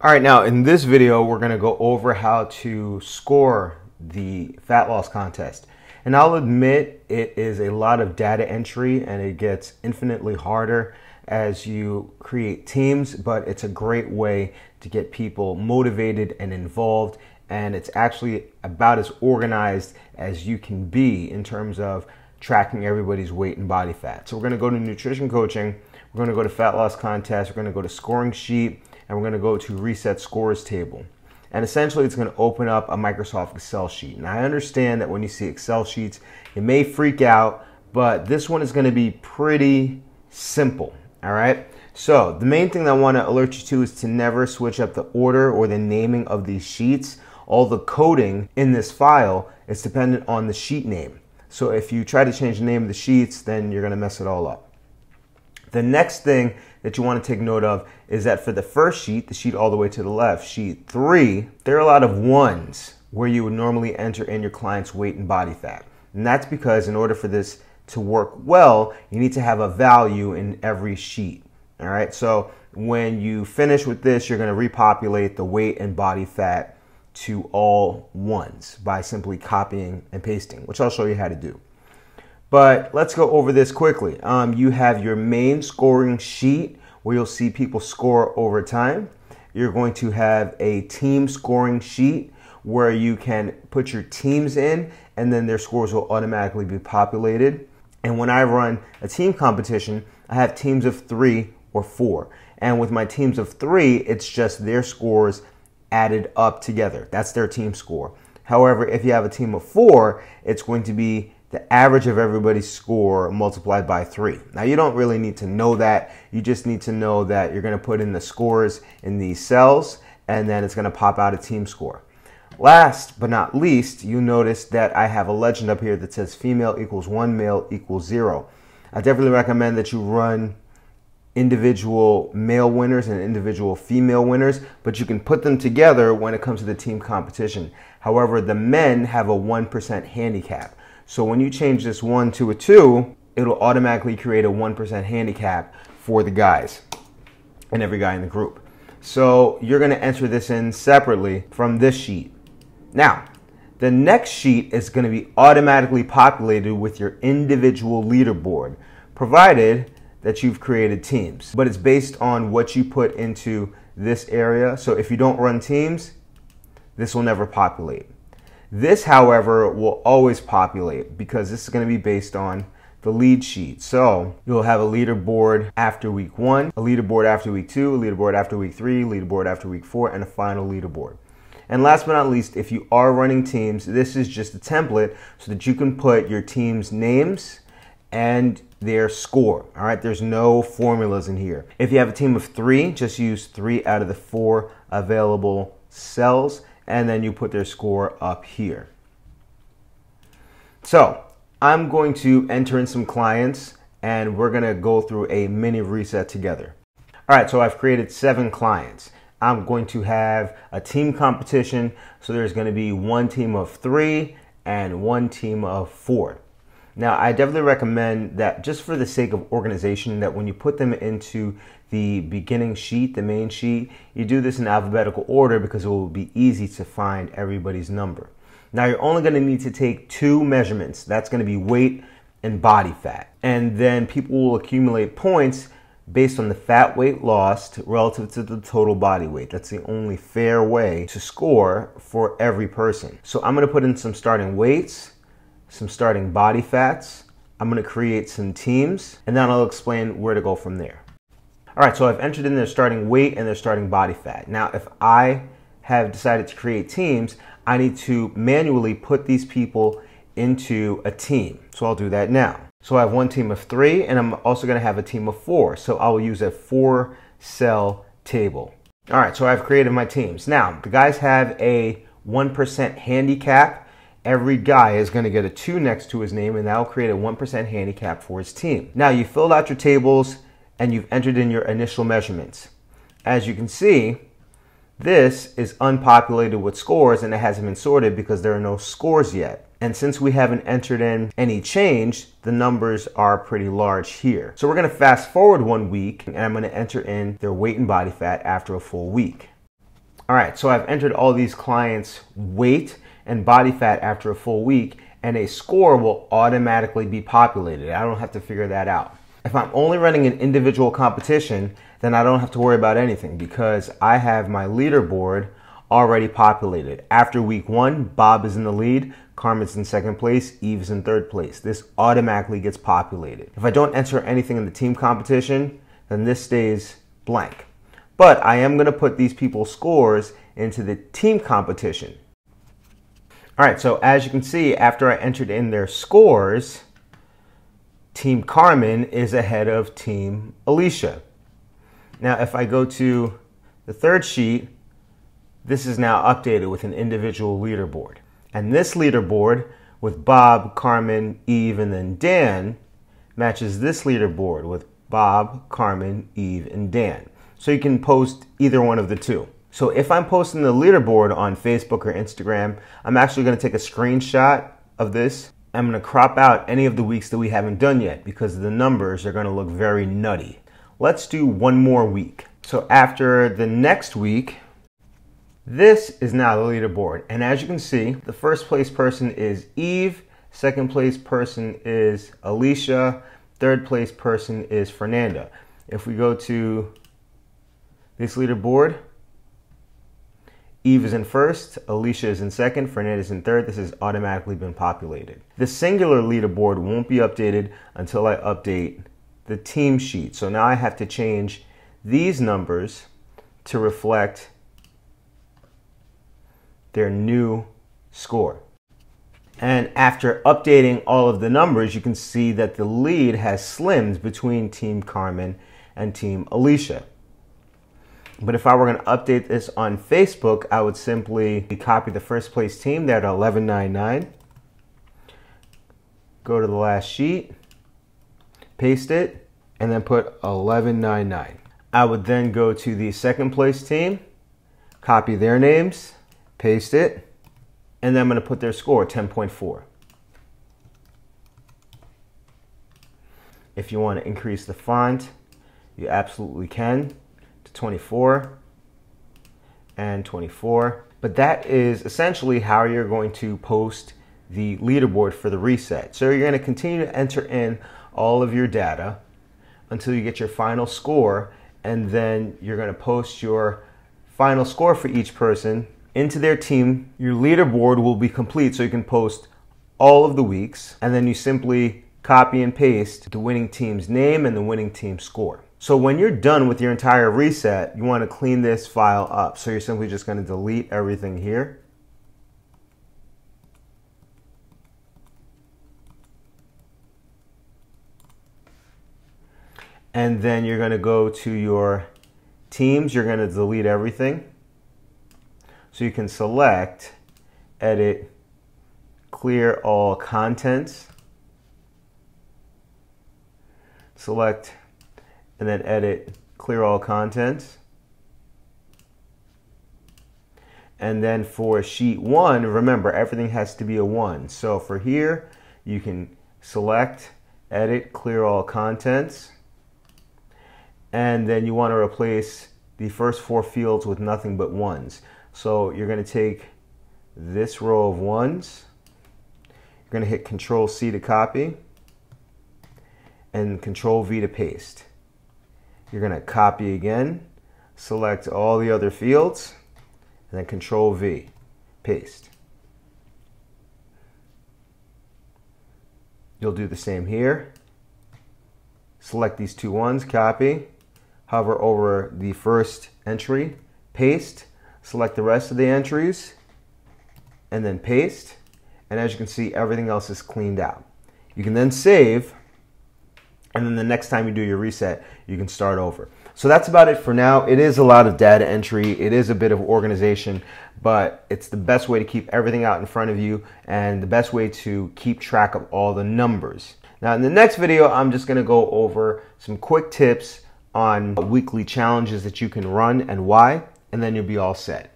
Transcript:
All right, now in this video, we're gonna go over how to score the fat loss contest. And I'll admit it is a lot of data entry and it gets infinitely harder as you create teams, but it's a great way to get people motivated and involved. And it's actually about as organized as you can be in terms of tracking everybody's weight and body fat. So we're gonna go to nutrition coaching, we're gonna go to fat loss contest, we're gonna go to scoring sheet, and we're gonna go to reset scores table. And essentially it's gonna open up a Microsoft Excel sheet. And I understand that when you see Excel sheets, you may freak out, but this one is gonna be pretty simple, all right? So the main thing that I wanna alert you to is to never switch up the order or the naming of these sheets. All the coding in this file is dependent on the sheet name. So if you try to change the name of the sheets, then you're gonna mess it all up. The next thing that you want to take note of is that for the first sheet, the sheet all the way to the left, sheet 3, there are a lot of ones where you would normally enter in your client's weight and body fat. And that's because in order for this to work well, you need to have a value in every sheet. All right, so when you finish with this, you're going to repopulate the weight and body fat to all ones by simply copying and pasting, which I'll show you how to do. But let's go over this quickly. You have your main scoring sheet where you'll see people score over time. You're going to have a team scoring sheet where you can put your teams in and then their scores will automatically be populated. And when I run a team competition, I have teams of 3 or 4. And with my teams of 3, it's just their scores added up together. That's their team score. However, if you have a team of 4, it's going to be the average of everybody's score multiplied by 3. Now you don't really need to know that. You just need to know that you're going to put in the scores in these cells and then it's going to pop out a team score. Last but not least, you notice that I have a legend up here that says female equals 1, male equals 0. I definitely recommend that you run individual male winners and individual female winners, but you can put them together when it comes to the team competition. However, the men have a 1% handicap. So when you change this 1 to a 2, it'll automatically create a 1% handicap for the guys and every guy in the group. So you're going to enter this in separately from this sheet. Now, the next sheet is going to be automatically populated with your individual leaderboard, provided that you've created teams. But it's based on what you put into this area. So if you don't run teams, this will never populate. This, however, will always populate because this is going to be based on the lead sheet. So you'll have a leaderboard after week 1, a leaderboard after week 2, a leaderboard after week 3, a leaderboard after week 4, and a final leaderboard. And last but not least, if you are running teams, this is just a template so that you can put your team's names and their score. All right, there's no formulas in here. If you have a team of 3, just use 3 out of the 4 available cells, and then you put their score up here. So I'm going to enter in some clients and we're gonna go through a mini reset together. All right, so I've created 7 clients. I'm going to have a team competition. So there's gonna be 1 team of 3 and 1 team of 4. Now, I definitely recommend that just for the sake of organization, that when you put them into the beginning sheet, the main sheet, you do this in alphabetical order because it will be easy to find everybody's number. Now, you're only going to need to take 2 measurements. That's going to be weight and body fat. And then people will accumulate points based on the fat weight lost relative to the total body weight. That's the only fair way to score for every person. So I'm going to put in some starting weights, some starting body fats. I'm going to create some teams, and then I'll explain where to go from there. All right, so I've entered in their starting weight and their starting body fat. Now, if I have decided to create teams, I need to manually put these people into a team. So I'll do that now. So I have 1 team of 3, and I'm also going to have a team of 4. So I will use a 4-cell table. All right, so I've created my teams. Now, the guys have a 1% handicap. Every guy is going to get a 2 next to his name, and that will create a 1% handicap for his team. Now, you filled out your tables and you've entered in your initial measurements. As you can see, this is unpopulated with scores and it hasn't been sorted because there are no scores yet. And since we haven't entered in any change, the numbers are pretty large here. So we're going to fast forward 1 week and I'm going to enter in their weight and body fat after a full week. All right, so I've entered all these clients' weight and body fat after a full week, and a score will automatically be populated. I don't have to figure that out. If I'm only running an individual competition, then I don't have to worry about anything because I have my leaderboard already populated. After week 1, Bob is in the lead, Carmen's in second place, Eve is in third place. This automatically gets populated. If I don't enter anything in the team competition, then this stays blank. But I am going to put these people's scores into the team competition. All right, so as you can see, after I entered in their scores, Team Carmen is ahead of Team Alicia. Now, if I go to the third sheet, this is now updated with an individual leaderboard. And this leaderboard with Bob, Carmen, Eve, and then Dan matches this leaderboard with Bob, Carmen, Eve, and Dan. So you can post either one of the two. So if I'm posting the leaderboard on Facebook or Instagram, I'm actually going to take a screenshot of this. I'm going to crop out any of the weeks that we haven't done yet because the numbers are going to look very nutty. Let's do one more week. So after the next week, this is now the leaderboard. And as you can see, the first place person is Eve, second place person is Alicia, third place person is Fernanda. If we go to this leaderboard, Eve is in first, Alicia is in second, Fernanda is in third. This has automatically been populated. The singular leaderboard won't be updated until I update the team sheet. So now I have to change these numbers to reflect their new score. And after updating all of the numbers, you can see that the lead has slimmed between Team Carmen and Team Alicia. But if I were going to update this on Facebook, I would simply copy the first place team. They're at 1199. Go to the last sheet, paste it, and then put 1199. I would then go to the second place team, copy their names, paste it, and then I'm going to put their score, 10.4. If you want to increase the font, you absolutely can. 24 and 24. But that is essentially how you're going to post the leaderboard for the reset. So you're going to continue to enter in all of your data until you get your final score, and then you're going to post your final score for each person into their team. Your leaderboard will be complete, so you can post all of the weeks, and then you simply copy and paste the winning team's name and the winning team score. So when you're done with your entire reset, you want to clean this file up. So you're simply just going to delete everything here. And then you're going to go to your teams. You're going to delete everything. So you can select, edit, clear all contents. Select, and then edit, clear all contents. And then for sheet 1, remember everything has to be a 1. So for here, you can select, edit, clear all contents. And then you want to replace the first 4 fields with nothing but 1s. So you're going to take this row of 1s. You're going to hit Control C to copy and Control V to paste. You're going to copy again, select all the other fields, and then Control V, paste. You'll do the same here. Select these 2 1s, copy, hover over the first entry, paste, select the rest of the entries, and then paste. And as you can see, everything else is cleaned out. You can then save, and then the next time you do your reset, you can start over. So that's about it for now. It is a lot of data entry. It is a bit of organization, but it's the best way to keep everything out in front of you and the best way to keep track of all the numbers. Now in the next video, I'm just gonna go over some quick tips on weekly challenges that you can run and why, and then you'll be all set.